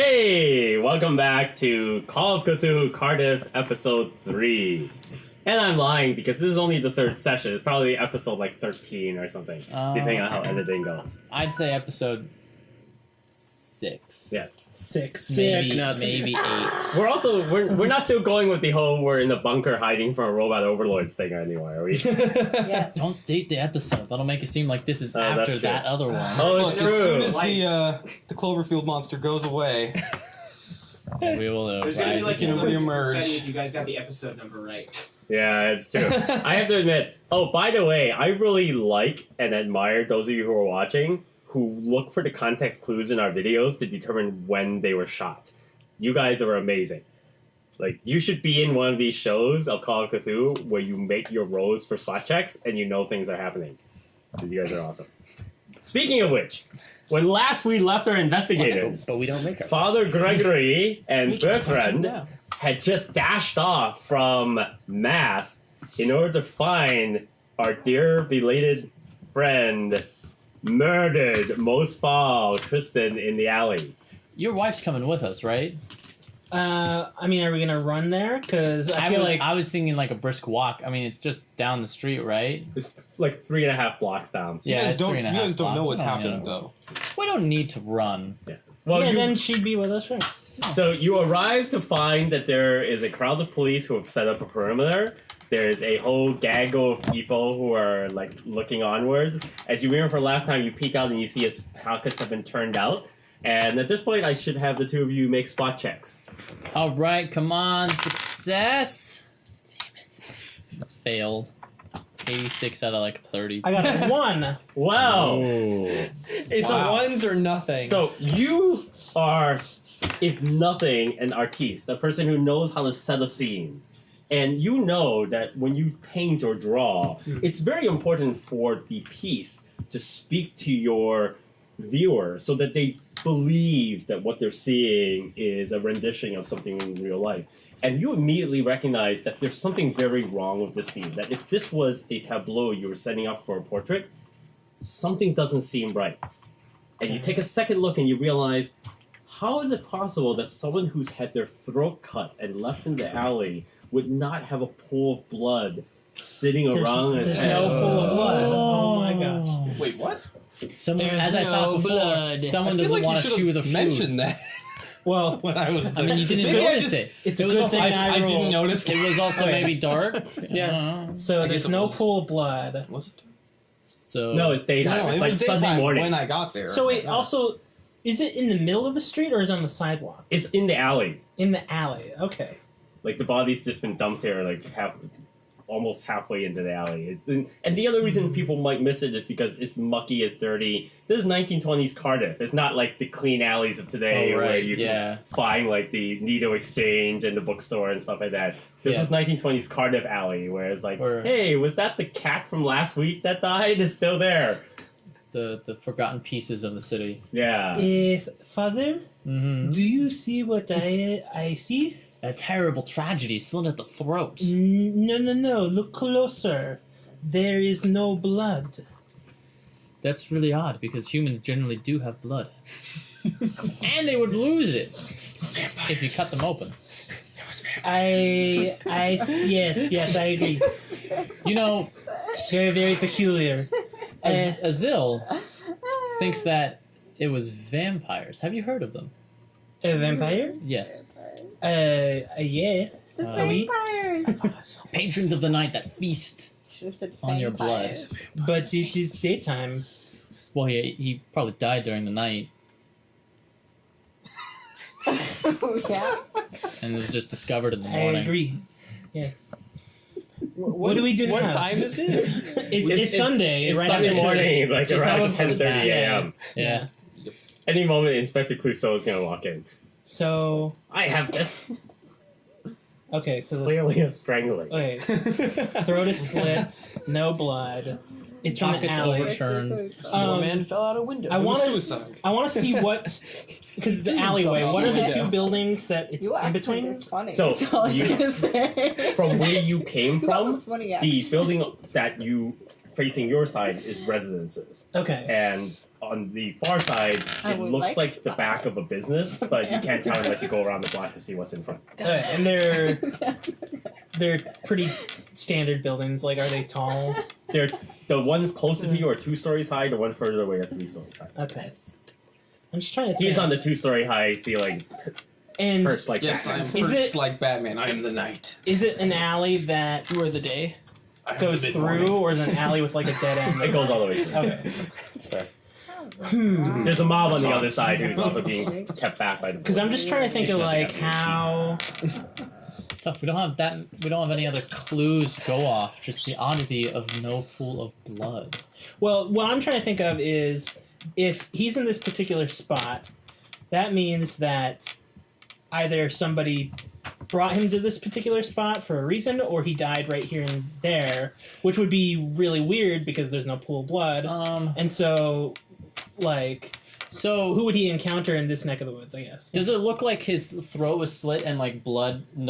Hey, welcome back to Call of Cthulhu Cardiff episode 3. And I'm lying because this is only the third session. It's probably episode like 13 or something, depending on how editing goes. I'd say episode 6. Yes. 6. Maybe 8. We're not still going with the whole we're in the bunker hiding from a robot overlords thing anymore, are we? Yeah. Don't date the episode. That'll make it seem like this is after true. that other one. Oh, it's Look, true. as soon as the Cloverfield monster goes away, We will There's gonna be like can a reemerge. if you guys got the episode number right. Yeah, it's true. I have to admit. Oh, by the way, I really like and admire those of you who are watching who look for the context clues in our videos to determine when they were shot. You guys are amazing. Like, you should be in one of these shows of Call of Cthulhu where you make your rolls for spot checks and you know things are happening. Because you guys are awesome. Speaking of which, when last we left our investigators, But we don't make our Father Gregory and Bertrand had just dashed off from Mass in order to find our dear belated friend, murdered most foul Tristan in the alley. Your wife's coming with us, right? I mean, are we gonna run there? Because I feel like I was thinking like a brisk walk. I mean, it's just down the street, right? It's like 3.5 blocks down. Yeah, you guys it's don't, 3.5 you guys don't know blocks. what's We don't happening know. though. We don't need to run. Well, yeah, you, then she'd be with us, right? so you arrive to find that there is a crowd of police who have set up a perimeter. There's a whole gaggle of people who are like looking onwards. As you remember from last time, you peek out and you see his pockets have been turned out. And at this point, I should have the two of you make spot checks. All right, come on, success. Damn it, failed. 86 out of like 30. I got a 1. Wow. It's Wow. a ones or nothing. So you are, if nothing, an artiste, a person who knows how to set a scene. And you know that when you paint or draw, it's very important for the piece to speak to your viewer so that they believe that what they're seeing is a rendition of something in real life. And you immediately recognize that there's something very wrong with this scene. That if this was a tableau you were setting up for a portrait, something doesn't seem right. And you take a second look and you realize, how is it possible that someone who's had their throat cut and left in the alley would not have a pool of blood sitting around his There's head? no pool of blood. Oh my gosh. Wait, what? Someone, As I thought before, I someone feel doesn't like want you to chew the should've food. mentioned that well, when I was there. I mean, you didn't Maybe I notice just- it. it's It a was good also thing I rolled. didn't notice It was also Okay. maybe dark. Yeah. So I guess there's it no was- pool of blood. Was it? So No, it's daytime. No, it's it like was Sunday daytime morning. when I got there. So wait, Yeah. also, is it in the middle of the street or is it on the sidewalk? It's in the alley. In the alley. Okay. Like the body's just been dumped here, like almost halfway into the alley. And the other reason people might miss it is because it's mucky, it's dirty. This is 1920s Cardiff. It's not like the clean alleys of today Oh, right, where you yeah. can find like the Needle Exchange and the bookstore and stuff like that. This Yeah. is 1920s Cardiff alley where it's like, Or- hey, was that the cat from last week that died? It's still there. the forgotten pieces of the city. Yeah. Father, Mm-hmm. do you see what I see? A terrible tragedy slit at the throat. No. Look closer. There is no blood. That's really odd because humans generally do have blood. And they would lose it if you cut them open. Yes, I agree. You know, Very, very peculiar. Azel thinks that it was vampires. Have you heard of them? A vampire? Yes. Yeah. The we- vampires. Patrons of the night that feast Should have said on your blood. vampires. But it is daytime. Well, he probably died during the night Yeah. and was just discovered in the I morning. agree. Yes. What do we do What now? time is it? It's Sunday, It's right Sunday after morning, like just around after 10:30 a.m. Yeah. Any moment, Inspector Clouseau is going to walk in. So, I have this. okay, so Clearly a strangling. okay, throat is slit, no blood. It's from an Pockets alley. overturned. Small man fell out a window. I It was wanna- suicide. I want to see what, because it's an alleyway. What are the Yeah. two buildings that it's Your in accent between? is funny. So, That's all I'm you- gonna say. From where you came You have a from, funny the accent. building that you facing your side is residences. Okay. And on the far side, I it would looks like like the back of a business, but you can't tell unless you go around the block to see what's in front. And they're pretty standard buildings. Like, are they tall? They're, the ones closer to you are 2 stories high, the one further away are 3 stories high. Okay. I'm just trying to think. He's on the 2-story high ceiling, And perched like Yes, that. I'm Is perched it- like Batman. I am the knight. is it an alley that You are the day. I am goes the through, mid-morning. or is it an alley with like a dead end? It goes all the way through. Okay. It's fair. Hmm. There's a mob on the other side who's also being kept back by the Because I'm just trying to think of like how. It's tough. We don't have that. We don't have any other clues go off. Just the oddity of no pool of blood. Well, what I'm trying to think of is if he's in this particular spot, that means that either somebody brought him to this particular spot for a reason, or he died right here and there, which would be really weird because there's no pool of blood. And so, like, So who would he encounter in this neck of the woods? I guess. does it look like his throat was slit and like blood? And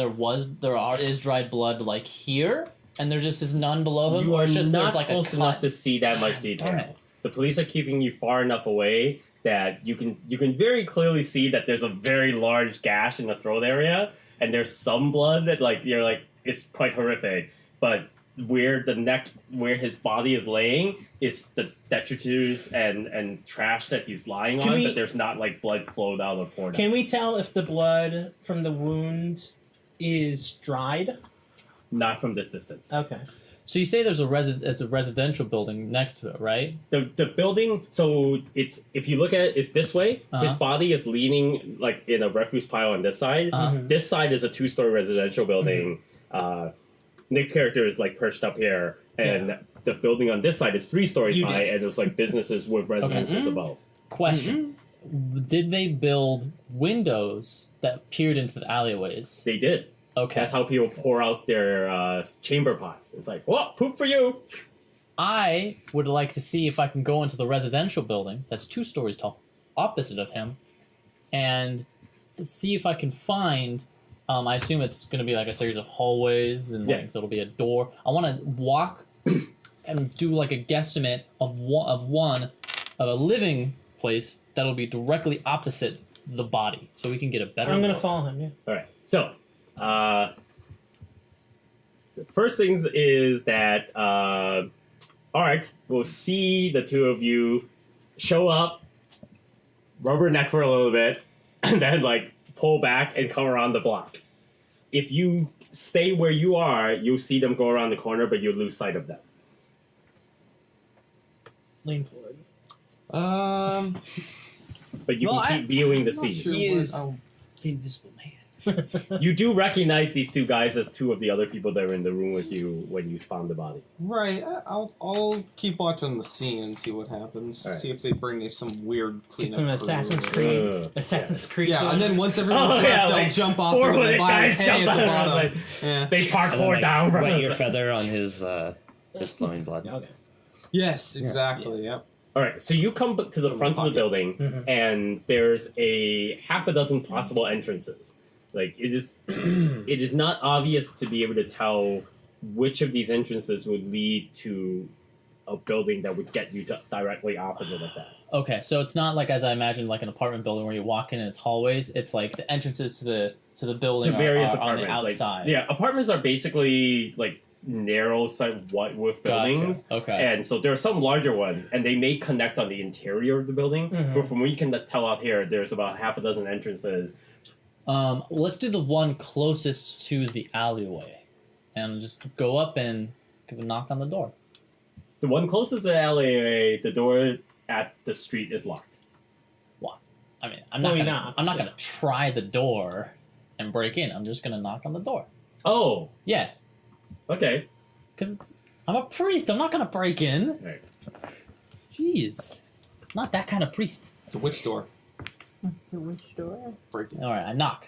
is dried blood like here, and there just is none below him. You or are it's just not there's like close a enough cut? to see that much Darn detail. it. The police are keeping you far enough away that you can very clearly see that there's a very large gash in the throat area, and there's some blood that like you're like it's quite horrific. But where the neck, where his body is laying, is the detritus and trash that he's lying Can on. we- But there's not like blood flowed out or poured out. Can we tell if the blood from the wound is dried? Not from this distance. Okay. So you say there's it's a residential building next to it, right? The building, so it's if you look at it, it's this way. His Uh-huh. body is leaning like in a refuse pile on this side. Uh-huh. Mhm. This side is a 2-story residential building. Nick's character is like perched up here, and the building on this side is 3 stories You high, did. and there's like businesses with residences above. Question: Did they build windows that peered into the alleyways? They did. Okay. That's how people pour out their chamber pots. It's like, whoa, poop for you. I would like to see if I can go into the residential building that's 2 stories tall, opposite of him, and see if I can find. I assume it's going to be like a series of hallways, and like Yes. there'll be a door. I want to walk and do like a guesstimate of a living place that'll be directly opposite the body, so we can get a better. I'm gonna look. follow him. Yeah. All right. So, the first thing is that Art will see the 2 of you show up, rubberneck for a little bit, and then like pull back and come around the block. If you stay where you are, you'll see them go around the corner, but you'll lose sight of them. Lean forward. But you Well, can keep viewing the scene. sure. He is Oh. the invisible man. You do recognize these 2 guys as 2 of the other people that were in the room with you when you found the body. Right. I'll keep watching the scene and see what happens. All right. See if they bring me some weird cleanup. Get some crew Assassin's or- Creed. Ugh. Assassin's Creed. Yeah, and then once everyone's left, yeah, they'll like jump off 4 into the hooded bottom guys hay jump at the out. bottom. Like, Yeah. they And then, parkour like, down from wet your feather on his flowing blood. Okay. Yes, exactly. Yep. All right, so you come to the front of the building, Mhm. and there's a half a dozen possible entrances. Like it is, it is not obvious to be able to tell which of these entrances would lead to a building that would get you to directly opposite of that. Okay, so it's not like as I imagined, like an apartment building where you walk in and it's hallways. It's like the entrances to the building To various are on the apartments, outside. like yeah, apartments are basically like narrow side white roof Gotcha. buildings. Okay. And so there are some larger ones, and they may connect on the interior of the building. Mhm. But from what you can tell out here, there's about half a dozen entrances. Let's do the one closest to the alleyway, and just go up and give a knock on the door. The one closest to the alleyway, the door at the street is locked. I mean, I'm not Well, gonna, you're not, I'm not so- gonna try the door and break in. I'm just gonna knock on the door. Oh, Yeah, okay. because I'm a priest. I'm not gonna break in. Right. Jeez, not that kind of priest. It's a witch door. It's a witch door. Break it. All right, I knock.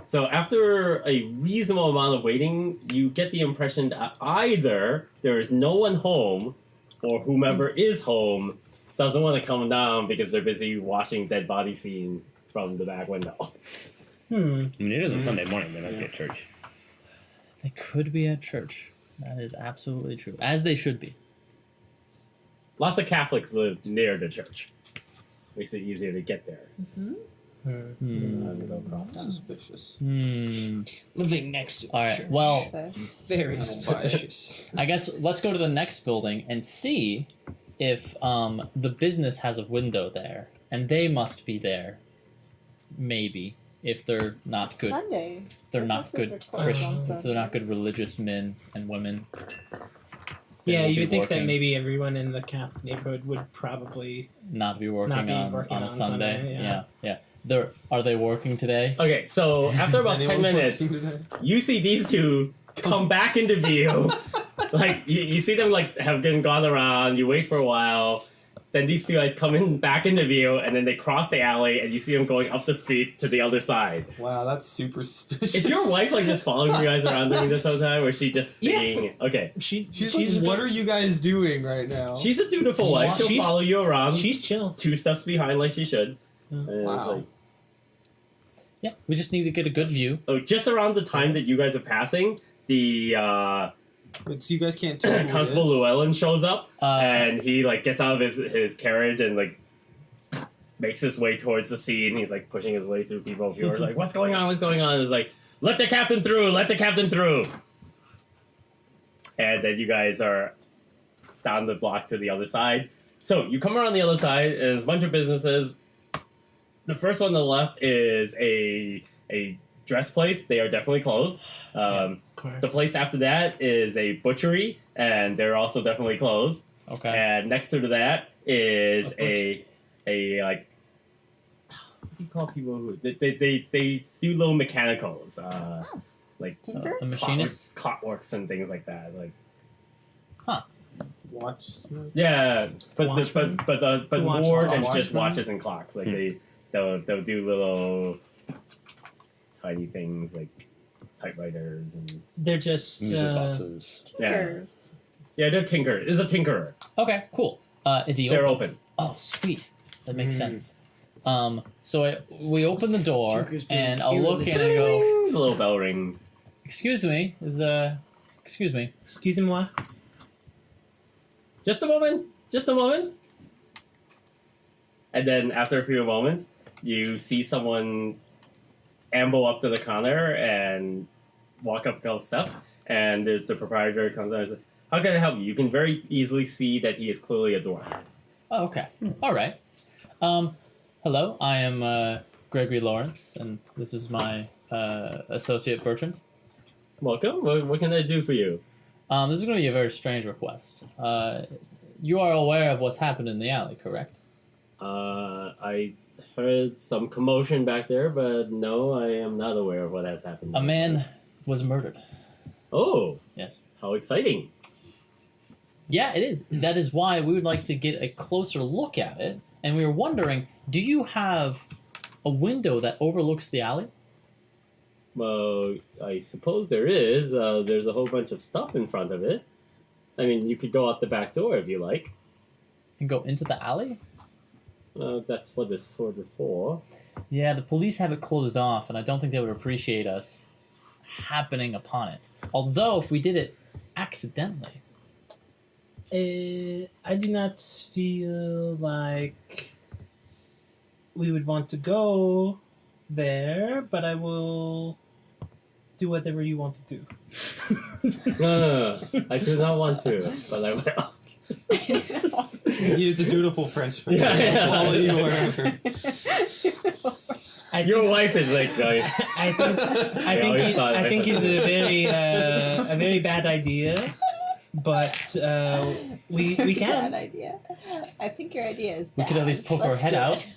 So after a reasonable amount of waiting, you get the impression that either there is no one home, or whomever is home doesn't want to come down because they're busy watching dead body scene from the back window. Hmm. I mean, it is a Sunday morning. They might be at church. They could be at church. That is absolutely true, as they should be. Lots of Catholics live near the church. Makes it easier to get there. Go across town. Suspicious. Living next to All right. Well, very suspicious. I guess let's go to the next building and see if the business has a window there, and they must be there. Maybe if they're not good, Sunday. they're not Businesses good are closed on Christians. If Sunday. they're not good religious men and women. they Yeah, won't you be would think that working- maybe everyone in the Catholic neighborhood would probably. not be working, Not be on, working on a on Sunday. Sunday, yeah. Are they working today? Okay, so after Is about 10 anyone minutes, working today? you see these two come back into view. Like, you see them, like, have been gone around, you wait for a while, then these two guys come in back into view, and then they cross the alley, and you see them going up the street to the other side. Wow, that's super suspicious. Is your wife, like, just following you guys around during this whole time, or is she just staying? Okay. She's like, what are you guys doing right now? She's a dutiful wife. She'll She's- follow you around. She's chill. 2 steps behind like she should. And it's Wow. like- Yeah, we just need to get a good view. oh, just around the time that you guys are passing, the But so you guys can't tell who it Constable is? Llewellyn shows up, Uh, and he like gets out of his carriage and like makes his way towards the scene. He's like pushing his way through people who are like, "What's going on? What's going on?" It's like, "Let the captain through! Let the captain through!" And then you guys are down the block to the other side. So you come around the other side, and there's a bunch of businesses. The first one on the left is a dress place. They are definitely closed. Of course. The place after that is a butchery, and they're also definitely closed. okay. And next to that is A a like what do you call people who they do little mechanicals, like Tinker? A machinist. clockworks and things like that. Like Watch. yeah, but Watchmen? but Watch- more oh, than just Watchmen? watches and clocks. Like they'll do little tiny things like typewriters and They're just. Music boxes. Tinkers. yeah, they're tinker. Is a tinkerer. Okay, cool. Is he They're open? open. Oh, sweet. That makes sense. So we open the door, Tinker's being and I'll look in and I go, The little bell rings. excuse me, excuse me. Excusez-moi. Just a moment. Just a moment. And then after a few moments, you see someone amble up to the counter and walk up a couple steps, and the proprietor comes out and says, "How can I help you?" You can very easily see that he is clearly a dwarf. Oh, okay. All right. Hello, I am Gregory Lawrence, and this is my associate Bertrand. Welcome. What can I do for you? This is going to be a very strange request. You are aware of what's happened in the alley, correct? I heard some commotion back there, but no, I am not aware of what has happened. A man was murdered. Oh, Yes. how exciting! Yeah, it is. That is why we would like to get a closer look at it. And we were wondering, do you have a window that overlooks the alley? Well, I suppose there is. There's a whole bunch of stuff in front of it. I mean, you could go out the back door if you like. And go into the alley? That's what it's sort of for. Yeah, the police have it closed off, and I don't think they would appreciate us happening upon it. Although, if we did it accidentally. I do not feel like we would want to go there, but I will do whatever you want to do. No, I do not want to, but I will. He is a dutiful Frenchman. Yeah, He'll yeah. follow you wherever. I Your think, wife is like, I think, I always thought I I think could- it's a very bad idea, but we Bad can. idea. I think your idea is We bad. could at least poke our Let's head do out. it.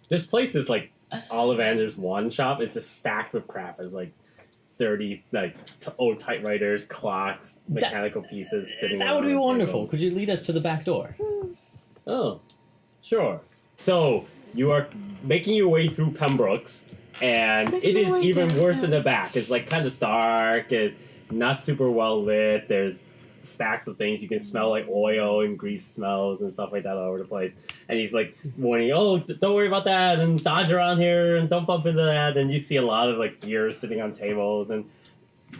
this place is like Ollivander's wand shop. It's just stacked with crap. It's like dirty, like old typewriters, clocks, mechanical pieces sitting. That would be around wonderful. tables. Could you lead us to the back door? Oh, sure. So you are making your way through Pembroke's, and Making it is my way even worse in downtown. the back. It's like kind of dark and not super well lit. There's stacks of things you can smell, like oil and grease smells and stuff like that all over the place. And he's like warning, "Oh, don't worry about that, and dodge around here, and don't bump into that." And you see a lot of like gear sitting on tables, and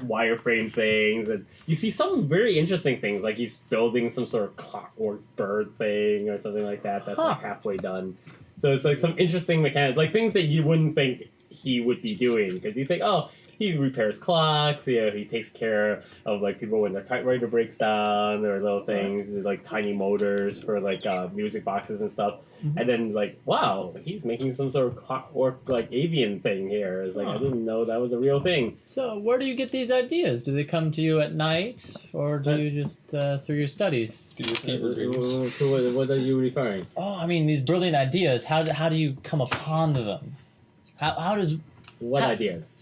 wireframe things, and you see some very interesting things, like he's building some sort of clockwork bird thing or something like that. That's like halfway done. So it's like some interesting mechanics, like things that you wouldn't think he would be doing, because you think, oh, he repairs clocks, he takes care of like people when their typewriter breaks down or little things, like tiny motors for like music boxes and stuff. And then like, wow, he's making some sort of clockwork like avian thing here. It's like I didn't know that was a real thing. So where do you get these ideas? Do they come to you at night, or do you just through your studies? Do your fever dreams. So what are you referring? Oh, I mean these brilliant ideas. How do you come upon them? How does What ideas?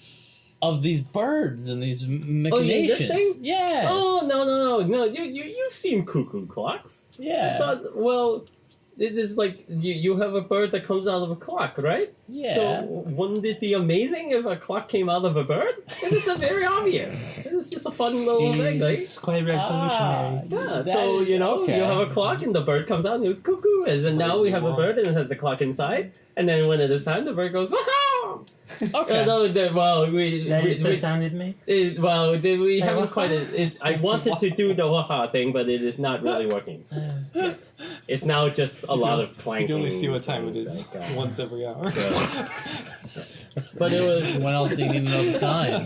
of these birds and these Oh, machinations? this thing? Yes. Oh no! You've seen cuckoo clocks. Yeah. I thought, well, it is like you have a bird that comes out of a clock, right? Yeah. So wouldn't it be amazing if a clock came out of a bird? It is very obvious. It's just a fun little thing, right? It's quite revolutionary. Yeah, that so is- you know, okay. you have a clock and the bird comes out and goes cuckoo, and now we have a bird and it has the clock inside, and then when it is time, the bird goes wow. Okay. Well, That is the sound it makes. We haven't waha? quite. I wanted to do the waha thing, but it is not really working. It's now just a lot of You clanking. can only see what time it is like, once every hour. but it was. When else do you need to know the time?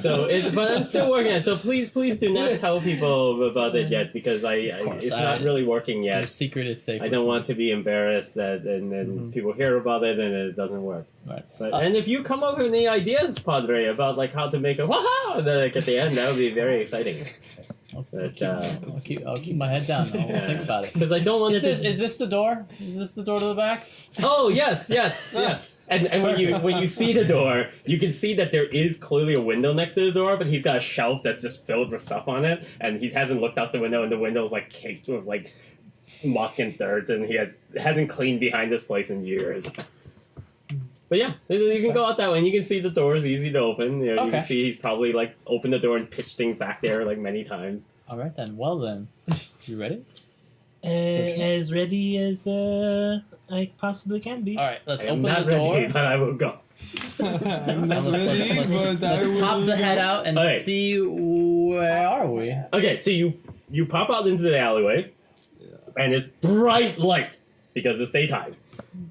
But I'm still working on it. So please do not tell people about it yet, because course, it's not really working Your yet. secret is safe. I don't want to be embarrassed that and then Mhm. people hear about it and it doesn't work. Right. But, and if you come up with any ideas, Padre, about like how to make a waha, then like at the end, that would be very exciting. But, I'll keep my head down. I'll think about it. Because I don't want Is this the door? Is this the door to the back? Oh yes. And when you see the door, you can see that there is clearly a window next to the door, but he's got a shelf that's just filled with stuff on it, and he hasn't looked out the window, and the window's like caked with like muck and dirt, and he hasn't cleaned behind this place in years. But yeah, you can go out that way, and you can see the door is easy to open. You Okay. can see he's probably like opened the door and pitched things back there like many times. All right then. Well then, you ready? As ready as I possibly can be. All right. Let's I am open not the door. ready, but I will go. I'm not Let's, ready, let's, let's, but I let's will pop the head go. out and Okay. see where are we. Okay, so you pop out into the alleyway, and it's bright light because it's daytime,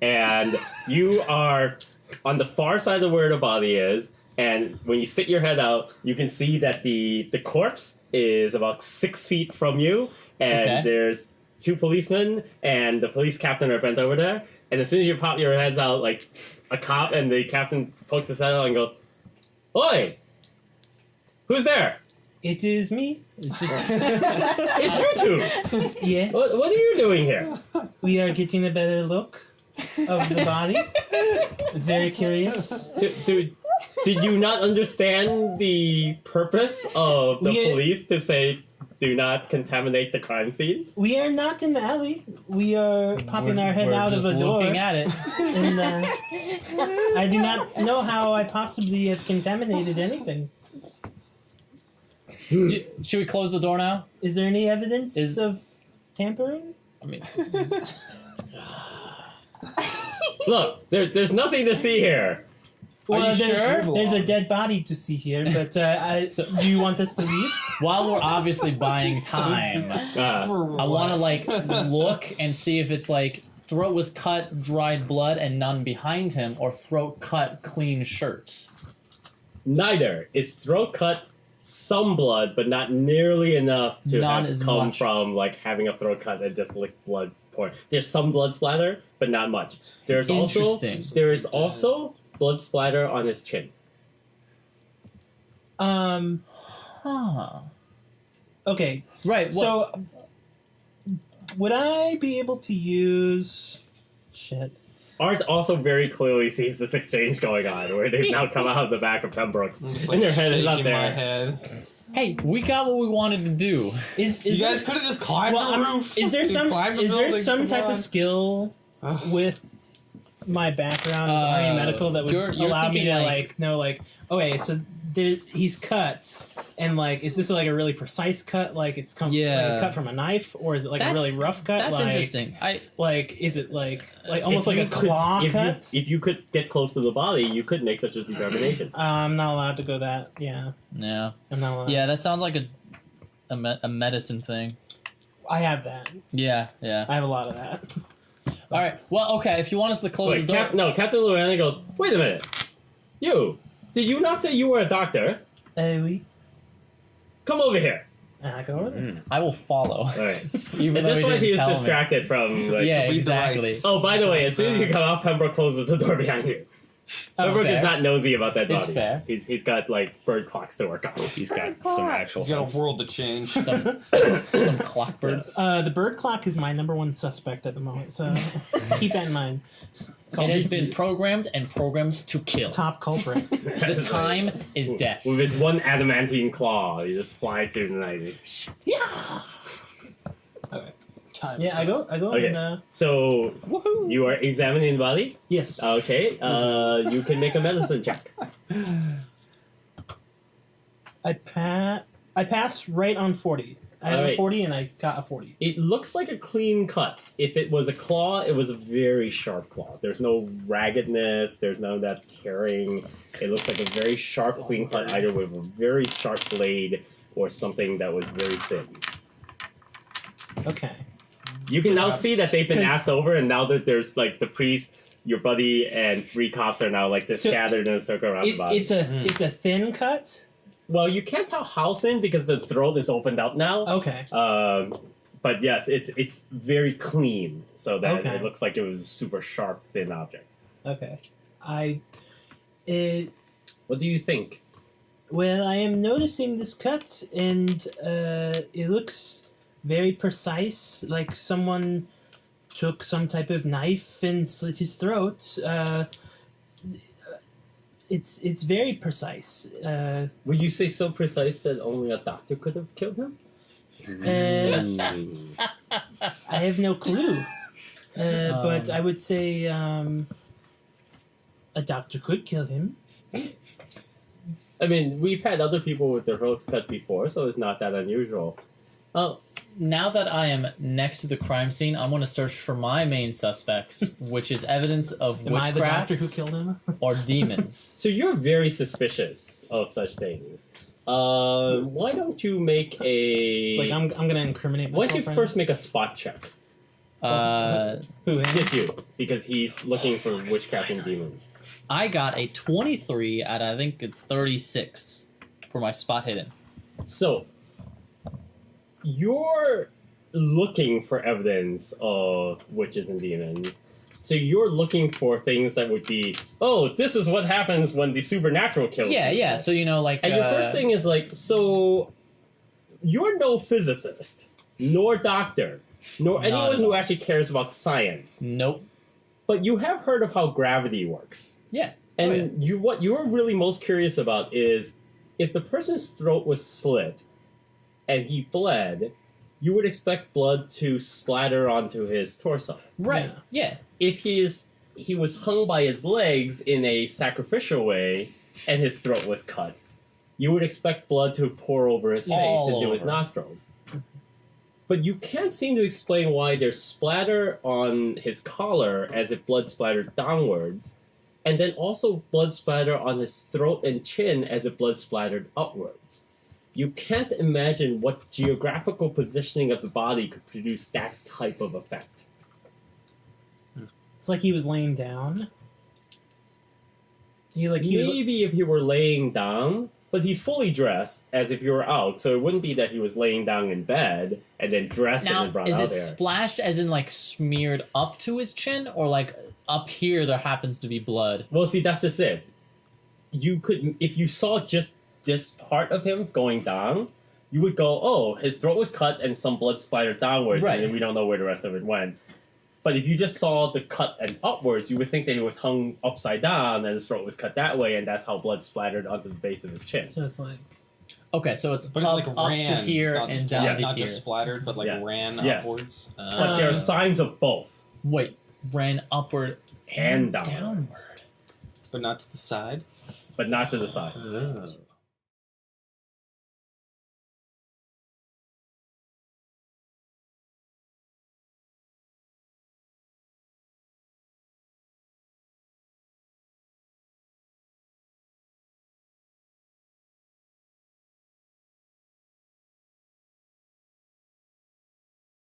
and you are on the far side of where the body is. And when you stick your head out, you can see that the corpse is about 6 feet from you, and Okay. there's 2 policemen and the police captain are bent over there. And as soon as you pop your heads out, like a cop and the captain pokes his head out and goes, "Oi, who's there? It is me. It's just It's you two. Yeah, What are you doing here?" we are getting a better look of the body. Very curious. Did you not understand the purpose of the Yeah. police to say, "Do not contaminate the crime scene"? We are not in the alley. We are popping our head we're out of just a door. looking at it. And I do not know how I possibly have contaminated anything. Should we close the door now? Is there any evidence Is- of tampering? I mean, Look, there's nothing to see here. Are you there's, sure? there's a dead body to see here, but do you want us to leave? while we're obviously buying time, I want to like look and see if it's like throat was cut, dried blood, and none behind him, or throat cut, clean shirt. Neither. It's throat cut, some blood, but not nearly enough to Not have as come much. from like having a throat cut and just lick blood pouring. There's some blood splatter, but not much. There is also blood splatter on his chin. Huh. Okay, Right. What? so would I be able to use... Shit. Art also very clearly sees this exchange going on, where they've now come out of the back of Pembroke's, and their head is up Shaking my there. head. Hey, we got what we wanted to do. Is You there- guys could have just climbed well, the I'm- roof. Is there You some climbed the is there building, some come type on. of skill with my background as Army Medical that would you're allow me thinking to like- know okay, so he's cut, and like, is this like a really precise cut? Like it's like a cut from a knife, or is it like a really rough cut? That's like, interesting. is it like almost If like you a claw cut? If you could get close to the body, you could make such a determination. I'm not allowed to go that. Yeah, Yeah. I'm not allowed. Yeah, that sounds like a medicine thing. I have that. Yeah. I have a lot of that. All right. Well, okay. If you want us to close Wait, the door, Captain Lorena goes, wait a minute. Did you not say you were a doctor? Oui. Come over here. I go over there. I will follow. All right. Even And though this he way didn't he is tell me. distracted from, like... Yeah, read the exactly. lights. Oh, by the way, as soon as you come out, Pembroke closes the door behind you. That's Pembroke is fair. not nosy about that It's body. fair. He's got, like, bird clocks to work on. He's got some actual He's got sense. a world to change. Some clockbirds. The bird clock is my number one suspect at the moment, so keep that in mind. It has been programmed to kill. Top culprit. The time is death. With his one adamantine claw, he just flies through the night. Time Yeah, I go Okay. and So, woohoo. you are examining the body? Yes. Okay, you can make a medicine check. I pass right on 40. I have a Alright. 40 and I got a 40. It looks like a clean cut. If it was a claw, it was a very sharp claw. There's no raggedness. There's none of that tearing. It looks like a very sharp, clean cut, either with a very sharp blade or something that was very thin. Okay. You can now see that they've been 'Cause- asked over, and now that there's like the priest, your buddy, and 3 cops are now like just So, gathered in a circle around the body. It's a thin cut. Well, you can't tell how thin because the throat is opened up now. Okay. But yes, it's very clean, so that Okay. it looks like it was a super sharp, thin object. Okay. What do you think? Well, I am noticing this cut, and it looks very precise, like someone took some type of knife and slit his throat. It's very precise. Would you say so precise that only a doctor could have killed him? I have no clue, but I would say a doctor could kill him. I mean, we've had other people with their throats cut before, so it's not that unusual. Now that I am next to the crime scene, I want to search for my main suspects, which is evidence of Am I the doctor who witchcraft killed him? or demons. So you're very suspicious of such things. Why don't you make a... Like I'm gonna incriminate Why myself. don't you right first make a spot check? Uh, Who? Him? Just you, because he's looking for witchcraft and demons. I got a 23 out of, I think, a 36 for my spot hidden. So, you're looking for evidence of witches and demons. So you're looking for things that would be, oh, this is what happens when the supernatural kills Yeah, people. yeah. So, you know, like... And your first thing is like, so you're no physicist, nor doctor, nor Not anyone at who all. actually cares about science. Nope. But you have heard of how gravity works. Yeah. And Oh, yeah. what you're really most curious about is if the person's throat was slit and he bled, you would expect blood to splatter onto his torso. Right. Yeah. If he was hung by his legs in a sacrificial way and his throat was cut, you would expect blood to pour over his face All into his over. nostrils. But you can't seem to explain why there's splatter on his collar as if blood splattered downwards, and then also blood splatter on his throat and chin as if blood splattered upwards. You can't imagine what geographical positioning of the body could produce that type of effect. It's like he was laying down. He was. Maybe if he were laying down, but he's fully dressed as if you were out, so it wouldn't be that he was laying down in bed and then dressed and Now, then brought is out it there. splashed as in, like, smeared up to his chin? Or, like, up here there happens to be blood? Well, see, that's just it. You could, if you saw just this part of him going down, you would go, oh, his throat was cut and some blood splattered downwards, Right. and then we don't know where the rest of it went. But if you just saw the cut and upwards, you would think that he was hung upside down and his throat was cut that way, and that's how blood splattered onto the base of his chin. So it's like. Okay, so it's But up, it like up ran, to here not and splat- down to not here. just splattered, but like Yeah. ran Yes. upwards. But there are signs of both, Wait, ran upward and downwards, downward. But not to the side. but not to the side. Oh.